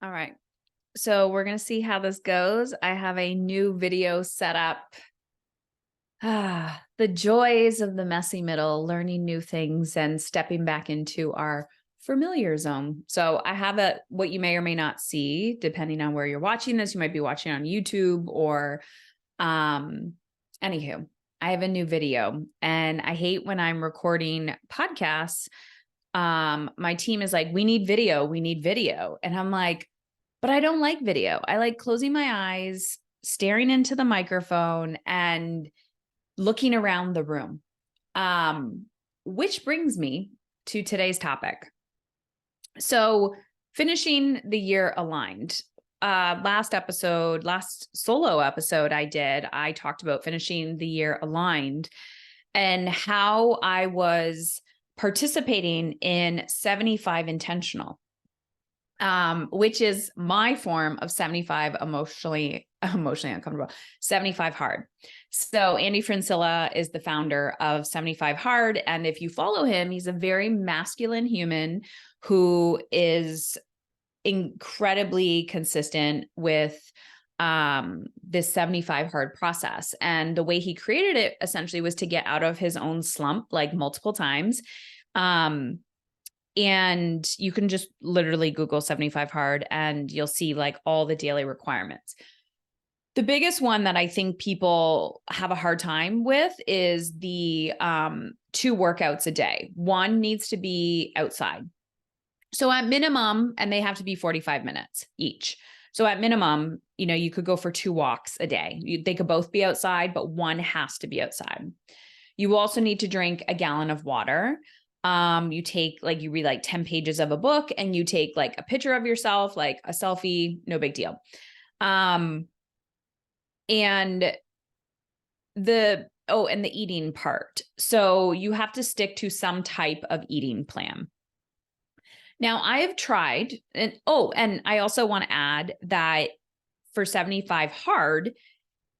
All right. So we're going to see how this goes. I have a new video set up. The joys of the messy middle, learning new things and stepping back into our familiar zone. So I have what you may or may not see, depending on where you're watching this. You might be watching on YouTube or, anywho, I have a new video and I hate when I'm recording podcasts. My team is like, we need video. We need video. And I'm like, but I don't like video. I like closing my eyes, staring into the microphone and looking around the room. Which brings me to today's topic. So finishing the year aligned. Last solo episode I talked about finishing the year aligned and how I was participating in 75 intentional. Which is my form of 75 emotionally uncomfortable, 75 hard. So Andy Francilla is the founder of 75 Hard. And if you follow him, he's a very masculine human who is incredibly consistent with this 75 hard process. And the way he created it essentially was to get out of his own slump like multiple times. And you can just literally Google 75 hard and you'll see like all the daily requirements. The biggest one that I think people have a hard time with is the 2 workouts a day. One needs to be outside. So at minimum, and they have to be 45 minutes each. So at minimum, you could go for 2 walks a day. They could both be outside, but one has to be outside. You also need to drink a gallon of water. You read like 10 pages of a book and you take like a picture of yourself, like a selfie, no big deal. And the eating part. So you have to stick to some type of eating plan. Now I have tried and I also want to add that for 75 hard,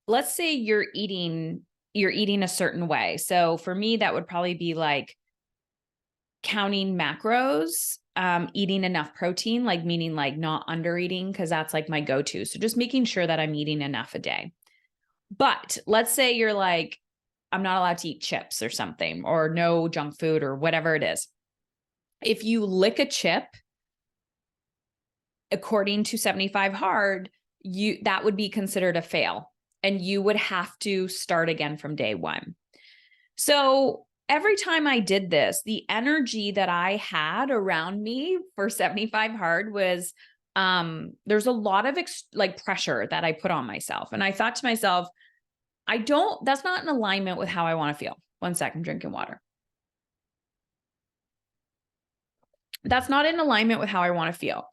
let's say you're eating a certain way. So for me, that would probably be like counting macros, eating enough protein, like meaning like not under eating, because that's like my go-to. So just making sure that I'm eating enough a day. But let's say you're like, I'm not allowed to eat chips or something, or no junk food or whatever it is. If you lick a chip, according to 75 hard, that would be considered a fail. And you would have to start again from day one. So every time I did this, the energy that I had around me for 75 hard was, there's a lot of pressure that I put on myself. And I thought to myself, that's not in alignment with how I want to feel. 1 second, drinking water. That's not in alignment with how I want to feel.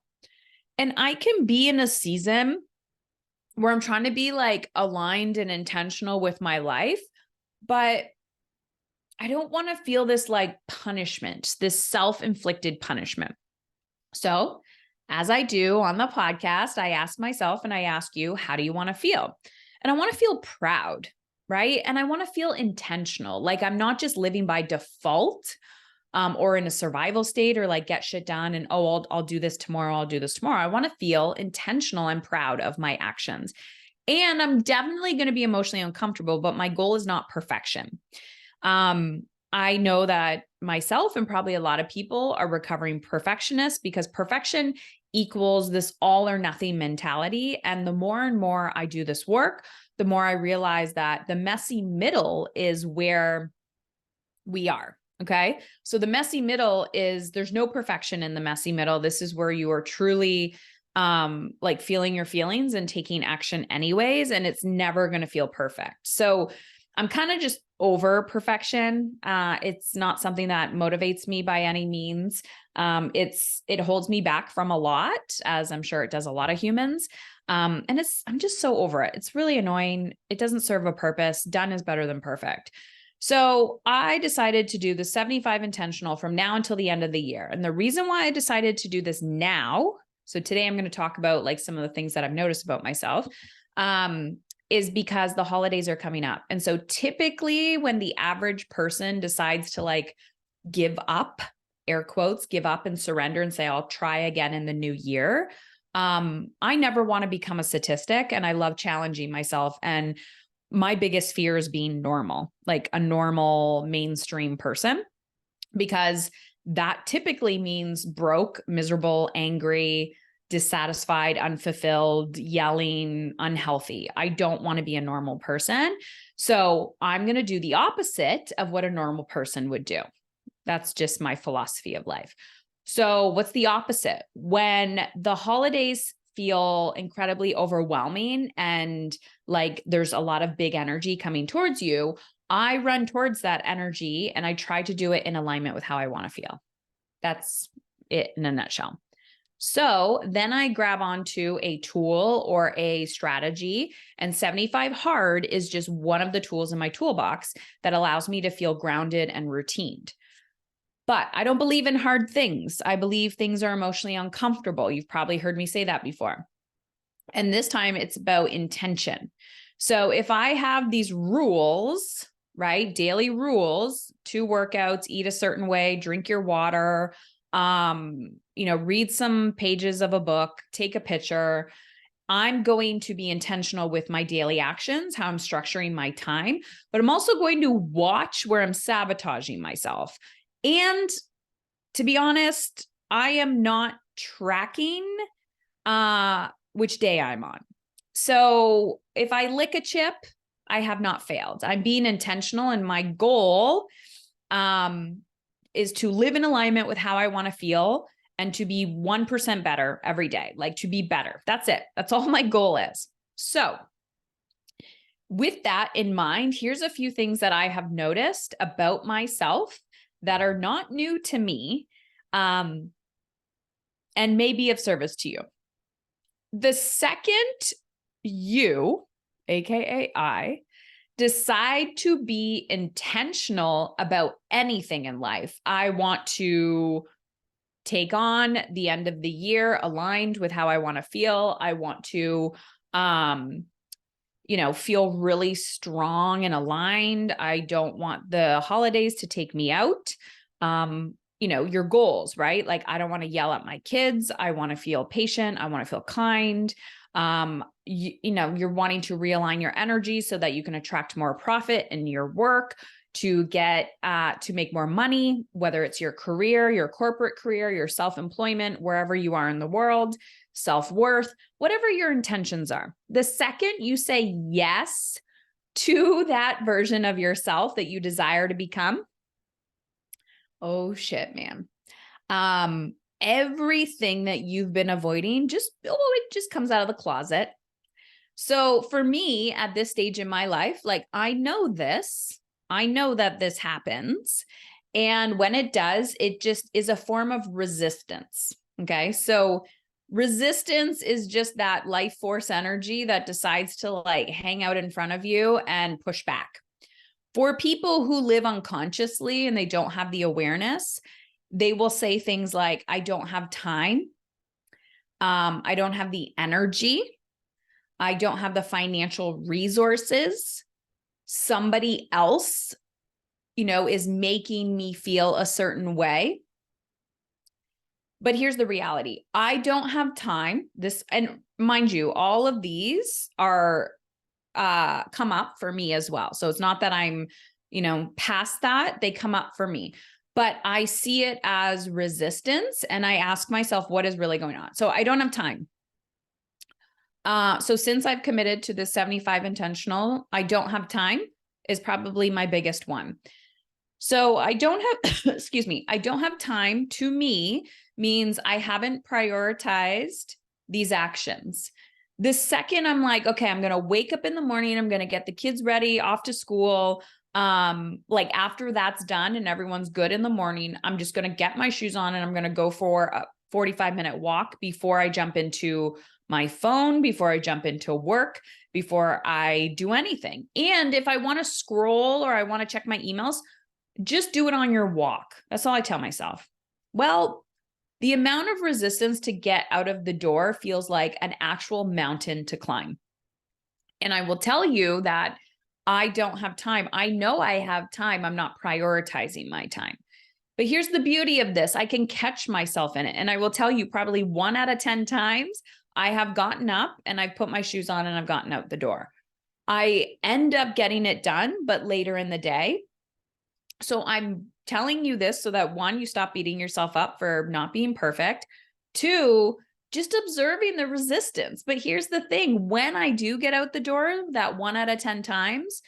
And I can be in a season where I'm trying to be like aligned and intentional with my life, but I don't want to feel this like punishment, this self-inflicted punishment. So as I do on the podcast, I ask myself and I ask you, how do you want to feel? And I want to feel proud, right? And I want to feel intentional. Like I'm not just living by default, or in a survival state or like get shit done and, I'll do this tomorrow. I'll do this tomorrow. I want to feel intentional and proud of my actions. And I'm definitely going to be emotionally uncomfortable, but my goal is not perfection. I know that myself and probably a lot of people are recovering perfectionists because perfection equals this all or nothing mentality. And the more and more I do this work, the more I realize that the messy middle is where we are. Okay. So the messy middle is there's no perfection in the messy middle. This is where you are truly like feeling your feelings and taking action anyways. And it's never going to feel perfect. So I'm kind of just over perfection. It's not something that motivates me by any means. It holds me back from a lot, as I'm sure it does a lot of humans. And I'm just so over it. It's really annoying. It doesn't serve a purpose. Done is better than perfect. So I decided to do the 75 intentional from now until the end of the year. And the reason why I decided to do this now, so today I'm going to talk about like some of the things that I've noticed about myself, is because the holidays are coming up. And so typically when the average person decides to like give up, air quotes, give up and surrender and say, I'll try again in the new year, I never want to become a statistic, and I love challenging myself. And my biggest fear is being normal, like a normal mainstream person, because that typically means broke, miserable, angry, dissatisfied, unfulfilled, yelling, unhealthy. I don't want to be a normal person. So I'm going to do the opposite of what a normal person would do. That's just my philosophy of life. So what's the opposite? When the holidays feel incredibly overwhelming and like there's a lot of big energy coming towards you, I run towards that energy and I try to do it in alignment with how I want to feel. That's it in a nutshell. So then I grab onto a tool or a strategy, and 75 hard is just one of the tools in my toolbox that allows me to feel grounded and routined. But I don't believe in hard things. I believe things are emotionally uncomfortable. You've probably heard me say that before. And this time it's about intention. So if I have these rules, right? Daily rules, 2 workouts, eat a certain way, drink your water, read some pages of a book, take a picture. I'm going to be intentional with my daily actions, how I'm structuring my time, but I'm also going to watch where I'm sabotaging myself. And to be honest, I am not tracking which day I'm on. So if I lick a chip, I have not failed. I'm being intentional, and my goal is to live in alignment with how I want to feel and to be 1% better every day, like to be better. That's it. That's all my goal is. So with that in mind, here's a few things that I have noticed about myself that are not new to me, and may be of service to you. The second you, AKA I, decide to be intentional about anything in life, I want to take on the end of the year aligned with how I want to feel. I want to, feel really strong and aligned. I don't want the holidays to take me out. Your goals, right? Like, I don't want to yell at my kids. I want to feel patient. I want to feel kind. You're wanting to realign your energy so that you can attract more profit in your work, to get, to make more money, whether it's your career, your corporate career, your self-employment, wherever you are in the world, self-worth, whatever your intentions are. The second you say yes to that version of yourself that you desire to become, oh shit, man. Everything that you've been avoiding it just comes out of the closet. So for me at this stage in my life, like, I know that this happens. And when it does, it just is a form of resistance. Okay. So resistance is just that life force energy that decides to like hang out in front of you and push back. For people who live unconsciously and they don't have the awareness, they will say things like, I don't have time. I don't have the energy. I don't have the financial resources. Somebody else, is making me feel a certain way. But here's the reality. I don't have time. And mind you, all of these are come up for me as well. So it's not that I'm, past that. They come up for me, but I see it as resistance. And I ask myself, what is really going on? So I don't have time. So since I've committed to the 75 intentional, I don't have time is probably my biggest one. So I don't have, excuse me, I don't have time, to me means I haven't prioritized these actions. The second I'm like, okay, I'm going to wake up in the morning, I'm going to get the kids ready off to school. Like after that's done and everyone's good in the morning, I'm just going to get my shoes on and I'm going to go for a 45-minute walk before I jump into my phone, before I jump into work, before I do anything. And if I want to scroll or I want to check my emails, just do it on your walk. That's all I tell myself. Well, the amount of resistance to get out of the door feels like an actual mountain to climb. And I will tell you that I don't have time. I know I have time. I'm not prioritizing my time. But here's the beauty of this. I can catch myself in it. And I will tell you, probably 1 out of 10 times, I have gotten up and I've put my shoes on and I've gotten out the door. I end up getting it done, but later in the day. So I'm telling you this so that one, you stop beating yourself up for not being perfect. Two, just observing the resistance. But here's the thing, when I do get out the door, that 1 out of 10 times,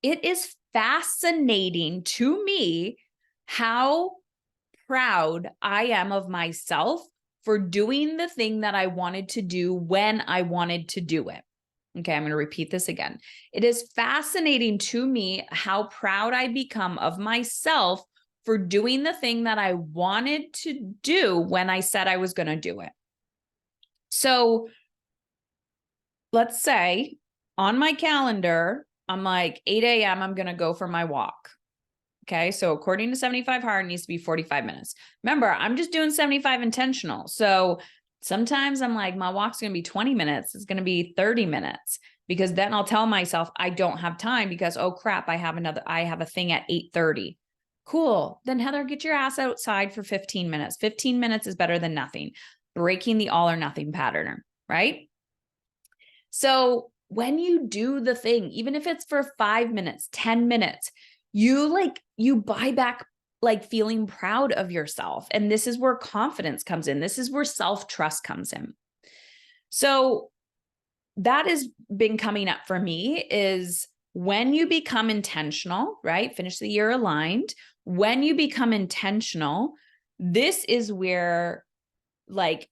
it is fascinating to me how proud I am of myself for doing the thing that I wanted to do when I wanted to do it. Okay, I'm going to repeat this again. It is fascinating to me how proud I become of myself for doing the thing that I wanted to do when I said I was going to do it. So let's say on my calendar, I'm like 8 a.m., I'm going to go for my walk. Okay, so according to 75 hard, it needs to be 45 minutes. Remember, I'm just doing 75 intentional. So sometimes I'm like, my walk's going to be 20 minutes. It's going to be 30 minutes because then I'll tell myself I don't have time because, oh crap, I have a thing at 8:30. Cool. Then Heather, get your ass outside for 15 minutes. 15 minutes is better than nothing. Breaking the all or nothing pattern, right? So when you do the thing, even if it's for 5 minutes, 10 minutes, you buy back like feeling proud of yourself. And this is where confidence comes in. This is where self-trust comes in. So that has been coming up for me is when you become intentional, right? Finish the year aligned. When you become intentional, this is where like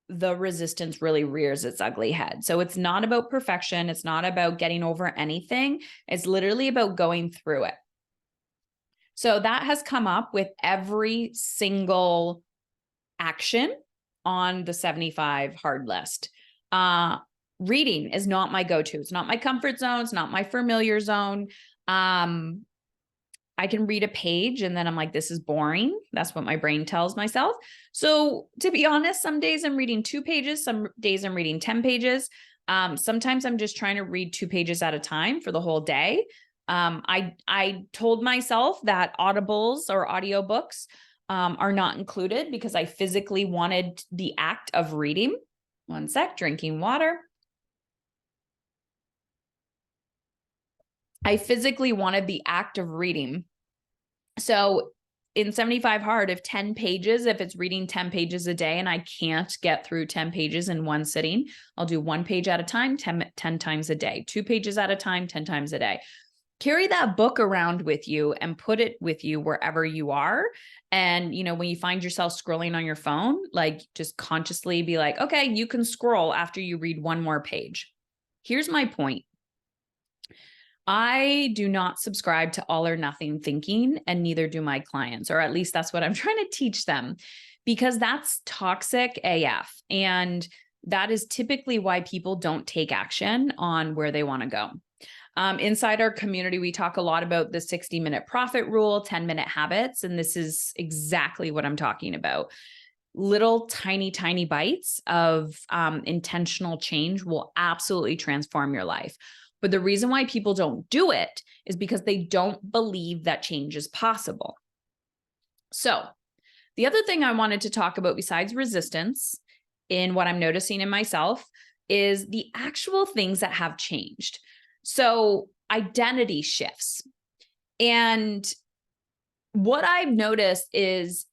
the resistance really rears its ugly head. So it's not about perfection. It's not about getting over anything. It's literally about going through it. So that has come up with every single action on the 75 hard list. Reading is not my go-to. It's not my comfort zone. It's not my familiar zone. I can read a page and then I'm like, this is boring. That's what my brain tells myself. So to be honest, some days I'm reading 2 pages. Some days I'm reading 10 pages. Sometimes I'm just trying to read 2 pages at a time for the whole day. I told myself that audibles or audiobooks are not included because I physically wanted the act of reading. One sec, drinking water. I physically wanted the act of reading. So in 75 hard, if 10 pages, if it's reading 10 pages a day and I can't get through 10 pages in one sitting, I'll do 1 page at a time, 10 times a day, 2 pages at a time, 10 times a day. Carry that book around with you and put it with you wherever you are. And, when you find yourself scrolling on your phone, like just consciously be like, okay, you can scroll after you read 1 more page. Here's my point. I do not subscribe to all or nothing thinking, and neither do my clients, or at least that's what I'm trying to teach them, because that's toxic AF. And that is typically why people don't take action on where they want to go. Inside our community, we talk a lot about the 60-minute profit rule, 10-minute habits, and this is exactly what I'm talking about. Little tiny, tiny bites of intentional change will absolutely transform your life. But the reason why people don't do it is because they don't believe that change is possible. So the other thing I wanted to talk about besides resistance in what I'm noticing in myself is the actual things that have changed. So identity shifts. And what I've noticed is,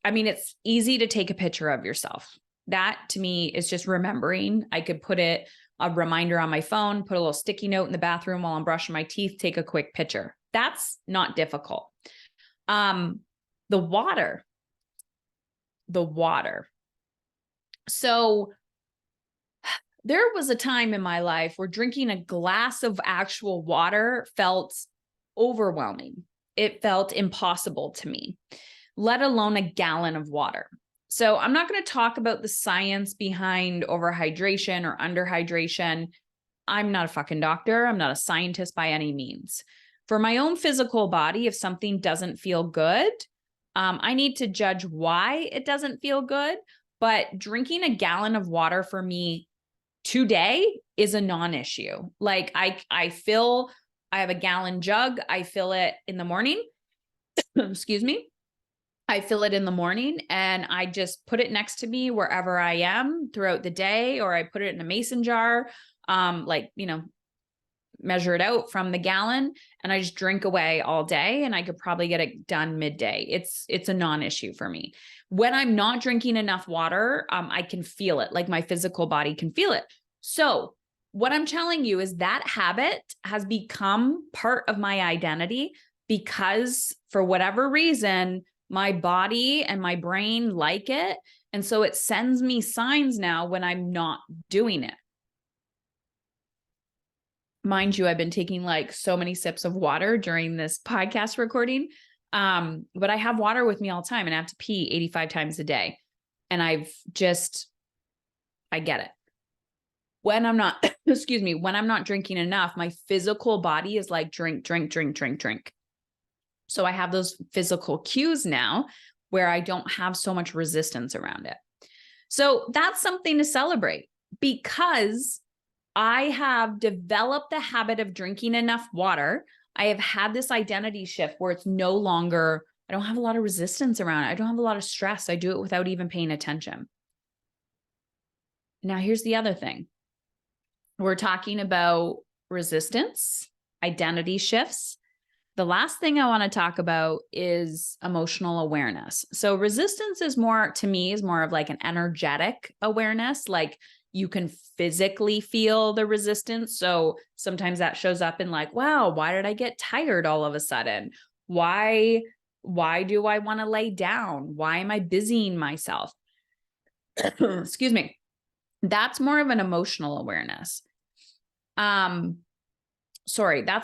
it's easy to take a picture of yourself. That to me is just remembering. I could put a reminder on my phone, put a little sticky note in the bathroom while I'm brushing my teeth, take a quick picture. That's not difficult. The water. So there was a time in my life where drinking a glass of actual water felt overwhelming. It felt impossible to me, let alone a gallon of water. So I'm not going to talk about the science behind overhydration or underhydration. I'm not a fucking doctor. I'm not a scientist by any means. For my own physical body, if something doesn't feel good, I need to judge why it doesn't feel good. But drinking a gallon of water for me today is a non-issue. Like I have a gallon jug. I fill it in the morning. Excuse me. I fill it in the morning and I just put it next to me wherever I am throughout the day, or I put it in a mason jar, measure it out from the gallon, and I just drink away all day, and I could probably get it done midday. It's a non-issue for me. When I'm not drinking enough water, I can feel it, like my physical body can feel it. So what I'm telling you is that habit has become part of my identity because for whatever reason, my body and my brain like it. And so it sends me signs now when I'm not doing it. Mind you, I've been taking like so many sips of water during this podcast recording. But I have water with me all the time and I have to pee 85 times a day. And I get it. When I'm not, when I'm not drinking enough, my physical body is like, drink, drink, drink, drink, drink. So I have those physical cues now where I don't have so much resistance around it. So that's something to celebrate because I have developed the habit of drinking enough water. I have had this identity shift where it's no longer, I don't have a lot of resistance around it. I don't have a lot of stress. I do it without even paying attention. Now, here's the other thing. We're talking about resistance, identity shifts. The last thing I want to talk about is emotional awareness. So resistance is more, to me, is more of like an energetic awareness. Like you can physically feel the resistance. So sometimes that shows up in like, wow, why did I get tired all of a sudden? Why do I want to lay down? Why am I busying myself? Excuse me. That's more of an emotional awareness. That's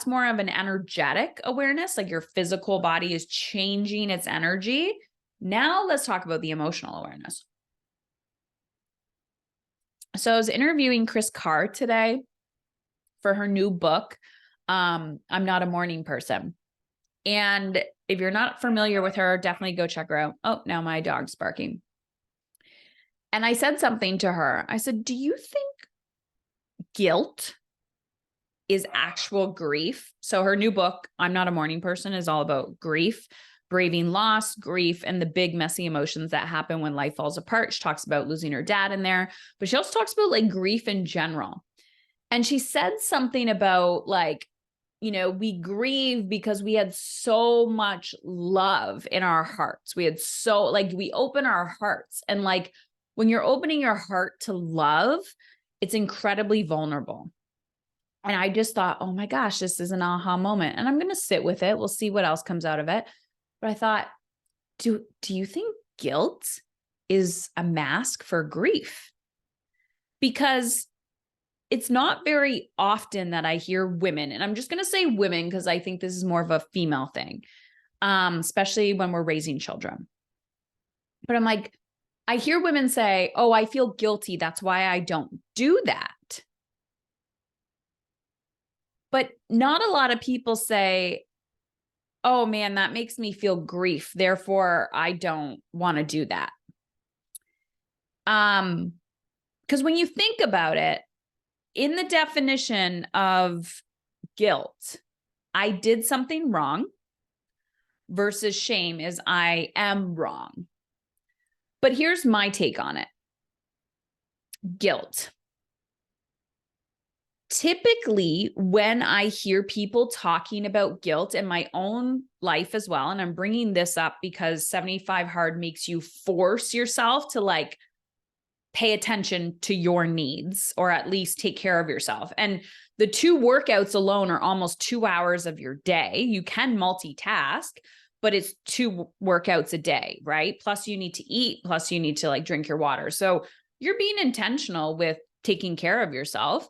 more of an energetic awareness, like your physical body is changing its energy. Now let's talk about the emotional awareness. So I was interviewing Chris Carr today for her new book, I'm Not a Morning Person. And if you're not familiar with her, definitely go check her out. Oh, now my dog's barking. And I said something to her. I said, do you think guilt is actual grief? So her new book, I'm Not a Morning Person, is all about grief, braving loss, grief, and the big messy emotions that happen when life falls apart. She talks about losing her dad in there, but she also talks about like grief in general. And she said something about like, we grieve because we had so much love in our hearts. We open our hearts, and like when you're opening your heart to love, it's incredibly vulnerable. And I just thought, oh my gosh, this is an aha moment. And I'm going to sit with it. We'll see what else comes out of it. But I thought, do you think guilt is a mask for grief? Because it's not very often that I hear women, and I'm just going to say women because I think this is more of a female thing, especially when we're raising children. But I'm like, I hear women say, oh, I feel guilty. That's why I don't do that. But not a lot of people say, oh man, that makes me feel grief. Therefore, I don't want to do that. Because when you think about it, in the definition of guilt, I did something wrong versus shame is I am wrong. But here's my take on it. Guilt. Typically, when I hear people talking about guilt in my own life as well, and I'm bringing this up because 75 Hard makes you force yourself to like pay attention to your needs, or at least take care of yourself. And the 2 workouts alone are almost 2 hours of your day. You can multitask, but it's 2 workouts a day, right? Plus you need to eat, plus you need to like drink your water. So you're being intentional with taking care of yourself.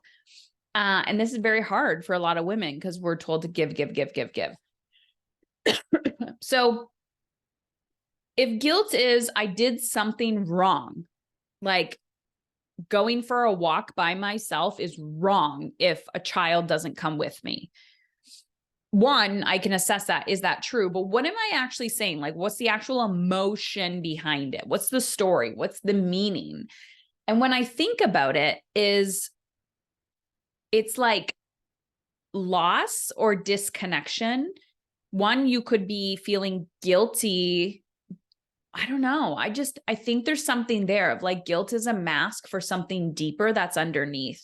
And this is very hard for a lot of women because we're told to give. So if guilt is I did something wrong, like going for a walk by myself is wrong if a child doesn't come with me. One, I can assess that. Is that true? But what am I actually saying? Like, what's the actual emotion behind it? What's the story? What's the meaning? And when I think about it, it's like loss or disconnection. One, you could be feeling guilty I don't know. I think there's something there of like guilt is a mask for something deeper that's underneath.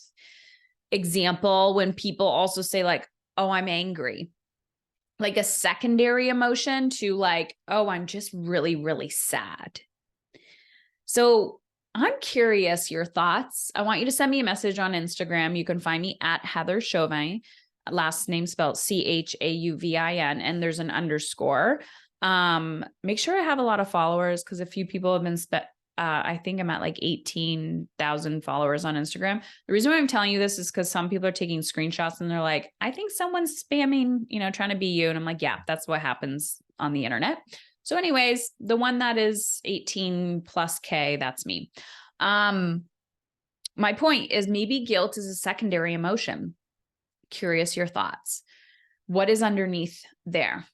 Example, when people also say like, oh, I'm angry, like a secondary emotion to like, oh, I'm just really, really sad. So I'm curious your thoughts. I want you to send me a message on Instagram. You can find me at Heather Chauvin, last name spelled Chauvin, and there's an underscore. Make sure I have a lot of followers because a few people have been I think I'm at like 18,000 followers on Instagram. The reason why I'm telling you this is because some people are taking screenshots and they're like, I think someone's spamming, trying to be you. And I'm like, yeah, that's what happens on the internet. So anyways, the one that is 18 plus K, that's me. My point is maybe guilt is a secondary emotion. Curious your thoughts. What is underneath there?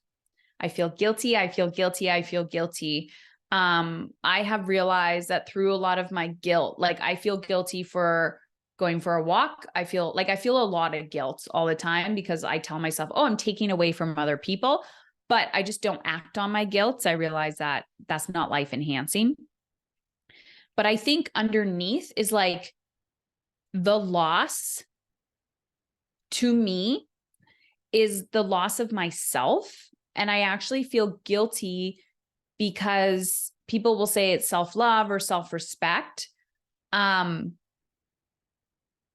I feel guilty. I feel guilty. I feel guilty. I have realized that through a lot of my guilt, like I feel guilty for going for a walk. I feel a lot of guilt all the time because I tell myself, oh, I'm taking away from other people, but I just don't act on my guilt. I realize that that's not life enhancing. But I think underneath is like the loss to me is the loss of myself. And I actually feel guilty because people will say it's self-love or self-respect. But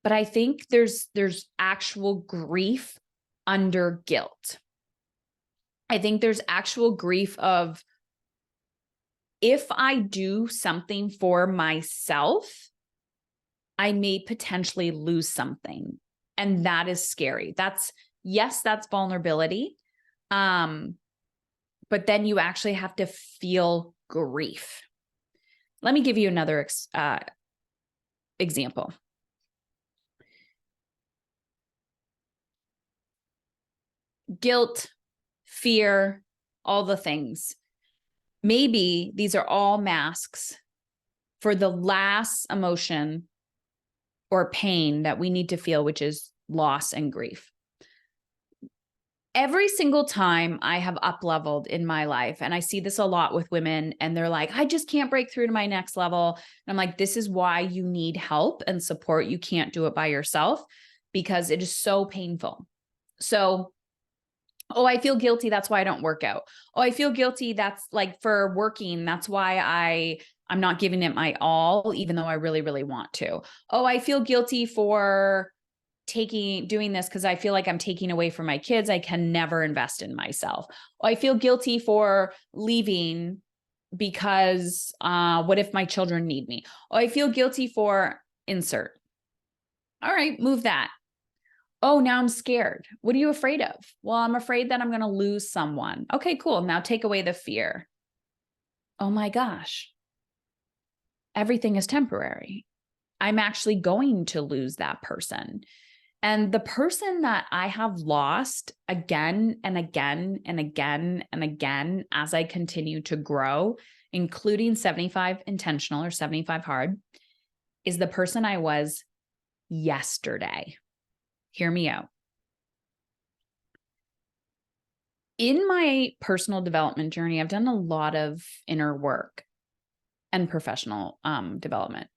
I think there's actual grief under guilt. I think there's actual grief of if I do something for myself, I may potentially lose something. And that is scary. That's vulnerability. But then you actually have to feel grief. Let me give you another example. Guilt, fear, all the things. Maybe these are all masks for the last emotion or pain that we need to feel, which is loss and grief. Every single time I have up-leveled in my life, and I see this a lot with women, and they're like, I just can't break through to my next level. And I'm like, this is why you need help and support. You can't do it by yourself because it is so painful. So, oh, I feel guilty. That's why I don't work out. Oh, I feel guilty. That's like for working. That's why I'm not giving it my all, even though I really, really want to. Oh, I feel guilty for doing this because I feel like I'm taking away from my kids. I can never invest in myself. Oh, I feel guilty for leaving because what if my children need me? Oh, I feel guilty for insert. All right, move that. Oh, now I'm scared. What are you afraid of? Well, I'm afraid that I'm going to lose someone. Okay, cool. Now take away the fear. Oh my gosh. Everything is temporary. I'm actually going to lose that person. And the person that I have lost again and again and again and again as I continue to grow, including 75 intentional or 75 hard, is the person I was yesterday. Hear me out. In my personal development journey, I've done a lot of inner work and professional development.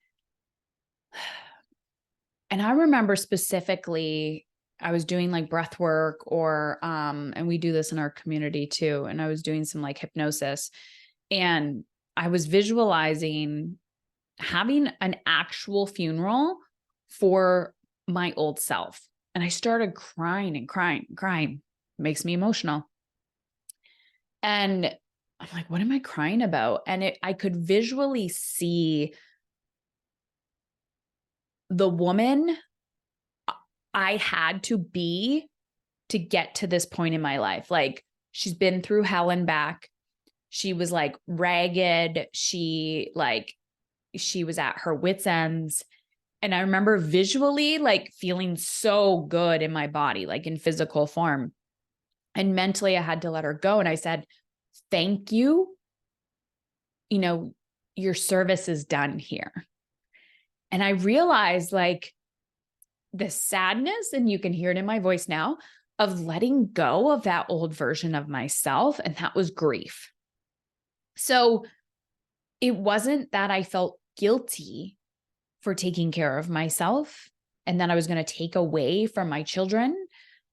And I remember specifically, I was doing like breath work and we do this in our community too. And I was doing some like hypnosis and I was visualizing having an actual funeral for my old self. And I started crying and crying and crying. It makes me emotional. And I'm like, what am I crying about? And I could visually see the woman I had to be to get to this point in my life. Like she's been through hell and back. She was like ragged. She was at her wit's ends. And I remember visually like feeling so good in my body, like in physical form. And mentally I had to let her go. And I said, thank you. Your service is done here. And I realized like the sadness, and you can hear it in my voice now, of letting go of that old version of myself. And that was grief. So it wasn't that I felt guilty for taking care of myself and that I was going to take away from my children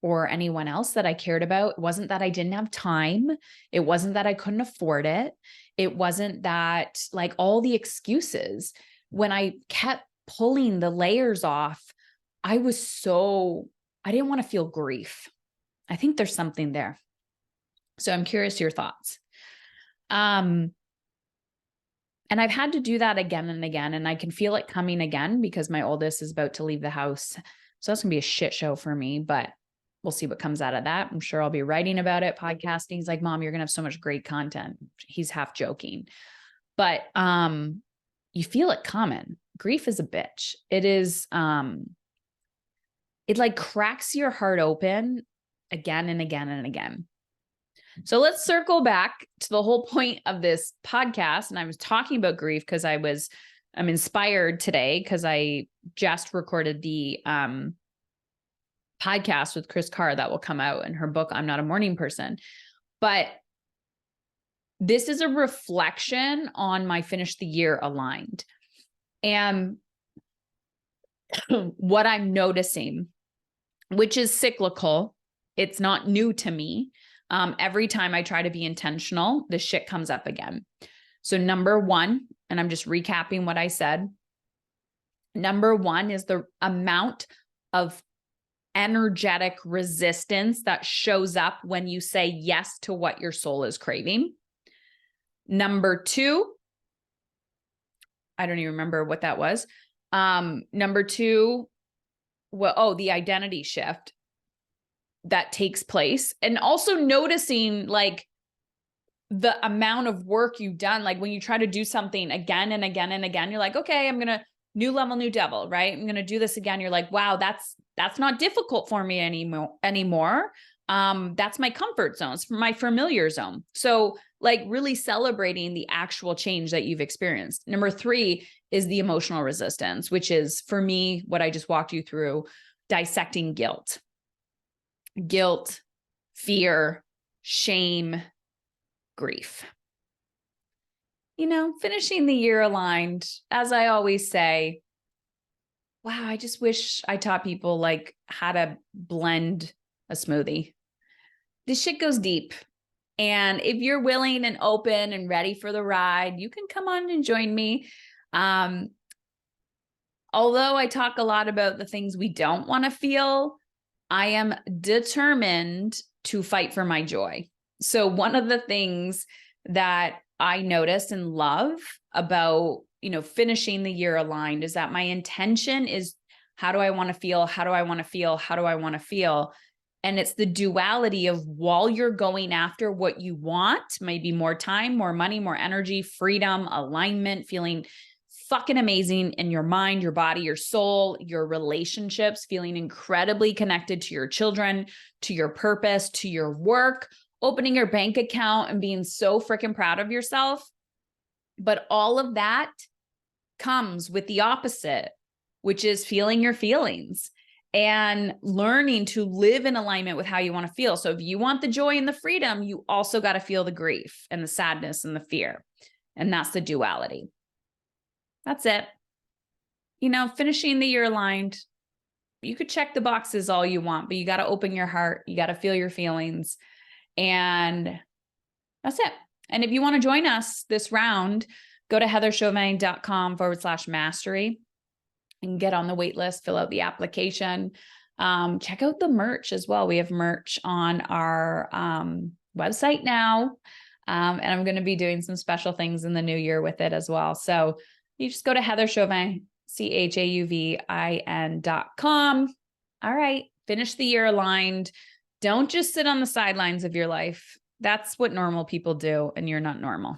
or anyone else that I cared about. It wasn't that I didn't have time. It wasn't that I couldn't afford it. It wasn't that, like, all the excuses. When I kept pulling the layers off, I didn't want to feel grief. I think there's something there. So I'm curious your thoughts. And I've had to do that again and again, and I can feel it coming again because my oldest is about to leave the house. So that's gonna be a shit show for me, but we'll see what comes out of that. I'm sure I'll be writing about it, podcasting. He's like, Mom, you're gonna have so much great content. He's half joking, but you feel it coming. Grief is a bitch. It is, it like cracks your heart open again and again and again. So let's circle back to the whole point of this podcast. And I was talking about grief because I'm inspired today because I just recorded the podcast with Chris Carr that will come out in her book, I'm Not a Morning Person. But this is a reflection on my finish the year aligned. And what I'm noticing, which is cyclical, it's not new to me. Every time I try to be intentional, this shit comes up again. So number one, and I'm just recapping what I said. Number one is the amount of energetic resistance that shows up when you say yes to what your soul is craving. Number two, I don't even remember what that was. Number two, the identity shift that takes place, and also noticing like the amount of work you've done. Like when you try to do something again and again and again, you're like, okay, I'm going to new level, new devil, right? I'm going to do this again. You're like, wow, that's not difficult for me anymore. That's my comfort zone. It's my familiar zone. So like really celebrating the actual change that you've experienced. Number three is the emotional resistance, which is for me, what I just walked you through, dissecting guilt, fear, shame, grief. Finishing the year aligned, as I always say, wow, I just wish I taught people like how to blend a smoothie. This shit goes deep. And if you're willing and open and ready for the ride, you can come on and join me. Although I talk a lot about the things we don't want to feel, I am determined to fight for my joy. So one of the things that I notice and love about, finishing the year aligned is that my intention is, how do I want to feel? How do I want to feel? How do I want to feel? And it's the duality of, while you're going after what you want, maybe more time, more money, more energy, freedom, alignment, feeling fucking amazing in your mind, your body, your soul, your relationships, feeling incredibly connected to your children, to your purpose, to your work, opening your bank account and being so freaking proud of yourself. But all of that comes with the opposite, which is feeling your feelings and learning to live in alignment with how you want to feel. So if you want the joy and the freedom, you also got to feel the grief and the sadness and the fear. And that's the duality. That's it. Finishing the year aligned, you could check the boxes all you want, but you got to open your heart. You got to feel your feelings. And that's it. And if you want to join us this round, go to heatherchauvin.com/mastery and get on the wait list, fill out the application. Check out the merch as well. We have merch on our website now. And I'm going to be doing some special things in the new year with it as well. So you just go to heatherchauvin, CHAUVIN.com. All right. Finish the year aligned. Don't just sit on the sidelines of your life. That's what normal people do, and you're not normal.